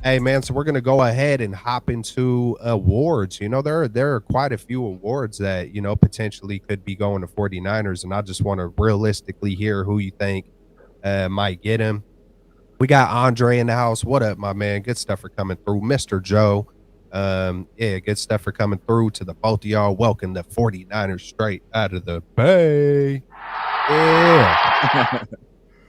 Hey man, so we're gonna go ahead and hop into awards. There are quite a few awards that, potentially could be going to 49ers, and I just want to realistically hear who you think might get him. We got Andre in the house. What up, my man? Good stuff for coming through. Mr. Joe. Yeah, good stuff for coming through to the both of y'all. Welcome to 49ers straight out of the bay. Yeah.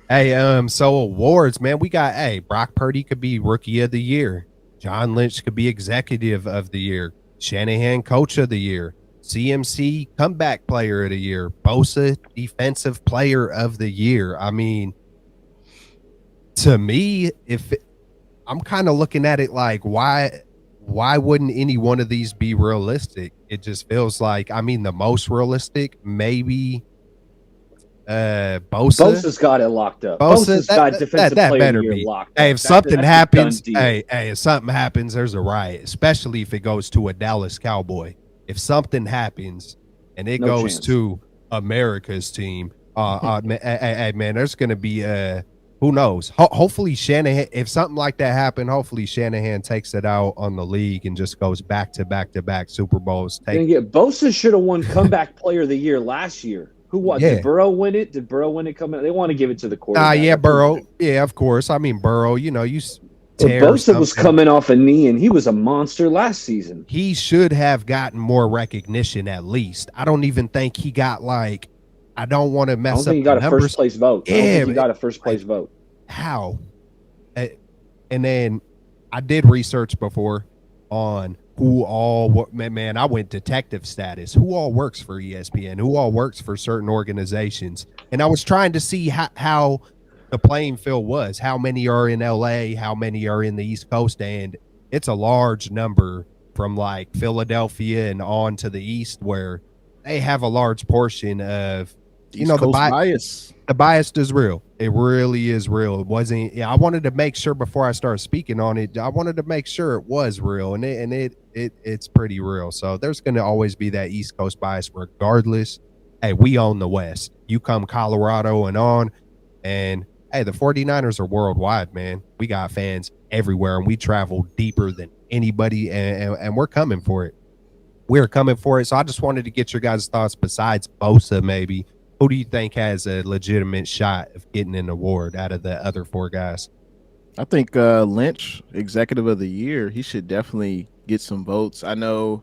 Hey, so awards, man. We got Brock Purdy could be rookie of the year. John Lynch could be executive of the year. Shanahan coach of the year. CMC comeback player of the year. Bosa defensive player of the year. I mean, to me, if I'm kind of looking at it like why wouldn't any one of these be realistic? It just feels like, I mean, the most realistic maybe Bosa. Bosa's got it locked up. Bosa, Bosa's got defensive that player of the better year be. locked Hey, up. if something That's a done happens, deal. if something happens, there's a riot, especially if it goes to a Dallas Cowboy. If something happens and it No goes chance. to America's team, man, there's going to be who knows? Hopefully Shanahan, if something like that happened, hopefully Shanahan takes it out on the league and just goes back to back to back Super Bowls. Then get Bosa should have won comeback player of the year last year. Who won? Yeah. Did Burrow win it? Did Burrow win it coming? They want to give it to the quarterback. Yeah, Burrow. Yeah, of course. I mean, Burrow, you But tear Bosa was something. coming off a knee, and he was a monster last season. He should have gotten more recognition at least. I don't even think he got like, I don't want to I don't mess think up he the got a numbers. first place vote. I don't think he got a first place like, vote. How? And then I did research before on who all, man, I went detective status. Who all works for ESPN? Who all works for certain organizations? And I was trying to see how the playing field was. How many are in LA? How many are in the East Coast? And it's a large number from like Philadelphia and on to the East, where they have a large portion of, East Coast bias. The bias is real. It really is real. It wasn't. Yeah, I wanted to make sure before I started speaking on it. I wanted to make sure it was real, and it's pretty real. So there's going to always be that East Coast bias, regardless. Hey, we own the West. You come Colorado and on, and hey, the 49ers are worldwide, man. We got fans everywhere, and we travel deeper than anybody, and we're coming for it. We're coming for it. So I just wanted to get your guys' thoughts. Besides Bosa, maybe, who do you think has a legitimate shot of getting an award out of the other four guys? I think Lynch, executive of the year, he should definitely get some votes. I know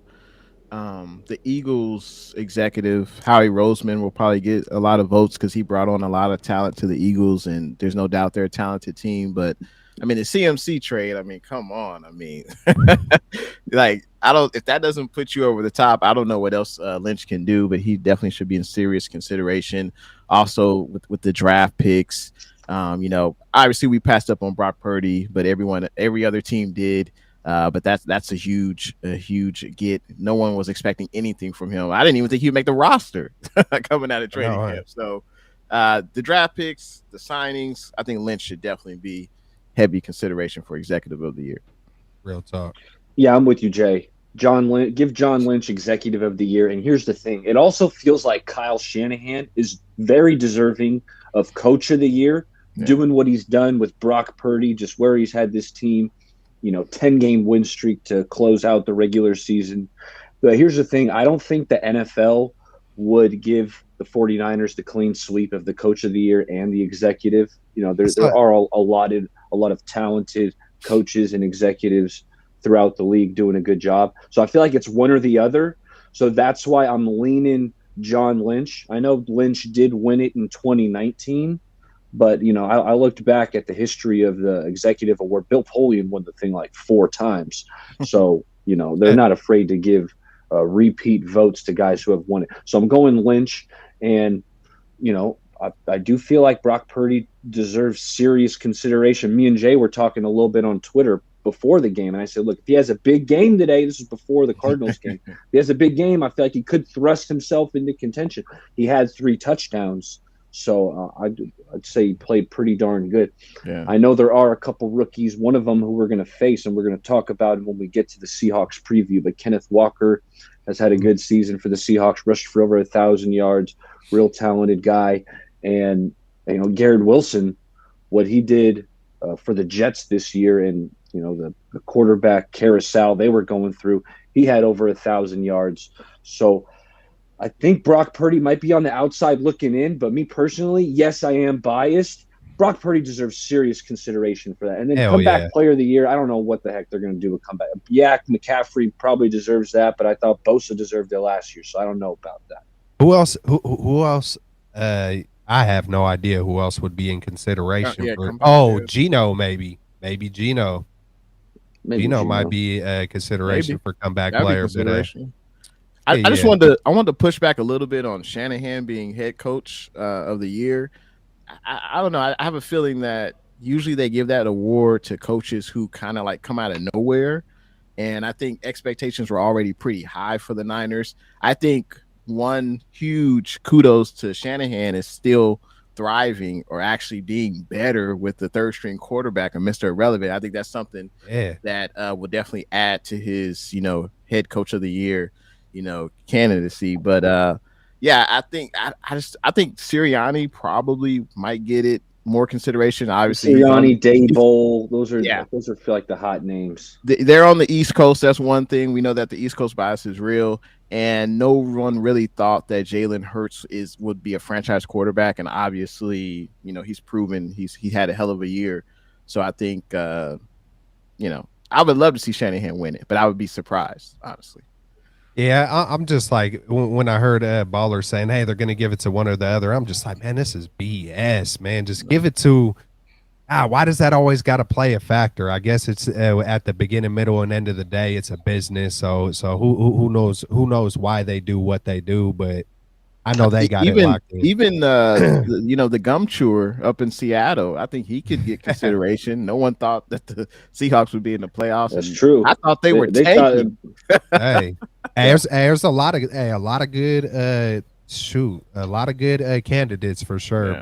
the Eagles executive, Howie Roseman, will probably get a lot of votes because he brought on a lot of talent to the Eagles, and there's no doubt they're a talented team. But I mean, the CMC trade, I mean, come on. I mean, like, if that doesn't put you over the top, I don't know what else Lynch can do, but he definitely should be in serious consideration. Also, with the draft picks, obviously we passed up on Brock Purdy, but every other team did. But that's a huge get. No one was expecting anything from him. I didn't even think he'd make the roster coming out of training camp. So the draft picks, the signings, I think Lynch should definitely be heavy consideration for executive of the year. Real talk. Yeah, I'm with you, Jay. Give John Lynch executive of the year. And here's the thing. It also feels like Kyle Shanahan is very deserving of coach of the year, doing what he's done with Brock Purdy, just where he's had this team, 10-game win streak to close out the regular season. But here's the thing. I don't think the NFL would give the 49ers the clean sweep of the coach of the year and the executive. There are a lot of talented coaches and executives throughout the league doing a good job. So I feel like it's one or the other. So that's why I'm leaning John Lynch. I know Lynch did win it in 2019, but I looked back at the history of the executive award. Bill Polian won the thing like 4 times. So, they're not afraid to give repeat votes to guys who have won it. So I'm going Lynch, and I do feel like Brock Purdy deserves serious consideration. Me and Jay were talking a little bit on Twitter before the game, and I said, look, if he has a big game today, this is before the Cardinals game, if he has a big game, I feel like he could thrust himself into contention. He had 3 touchdowns, so I'd say he played pretty darn good. Yeah. I know there are a couple rookies, one of them who we're going to face, and we're going to talk about him when we get to the Seahawks preview, but Kenneth Walker has had a good season for the Seahawks, rushed for over 1,000 yards, real talented guy. And Garrett Wilson, what he did for the Jets this year, and the quarterback carousel they were going through. He had over 1,000 yards. So I think Brock Purdy might be on the outside looking in, but me personally, yes, I am biased. Brock Purdy deserves serious consideration for that. And then comeback player of the year, I don't know what the heck they're going to do with comeback. Yak McCaffrey probably deserves that, but I thought Bosa deserved it last year, so I don't know about that. Who else? Who else? I have no idea who else would be in consideration. Geno, maybe Geno. Geno might be a consideration for comeback player. I just wanted to push back a little bit on Shanahan being head coach of the year. I don't know. I have a feeling that usually they give that award to coaches who kind of like come out of nowhere. And I think expectations were already pretty high for the Niners. I think one huge kudos to Shanahan is still thriving or actually being better with the third string quarterback and Mr. Irrelevant. I think that's something that will definitely add to his, head coach of the year, candidacy. But I think Sirianni probably might get it more consideration. Obviously, Sirianni, Daboll, those are feel like the hot names. They're on the East Coast. That's one thing. We know that the East Coast bias is real, and no one really thought that Jalen Hurts would be a franchise quarterback. And obviously, he's proven he had a hell of a year. So I think, I would love to see Shanahan win it, but I would be surprised, honestly. Yeah, I'm just like, when I heard Baller saying, hey, they're going to give it to one or the other, I'm just like, man, this is BS, man. Just give it to why does that always got to play a factor? I guess it's at the beginning, middle, and end of the day, it's a business. So who knows why they do what they do, but I know they got it locked in. Even the gum chewer up in Seattle, I think he could get consideration. No one thought that the Seahawks would be in the playoffs. That's true. I thought they were tanking. There's a lot of good candidates for sure.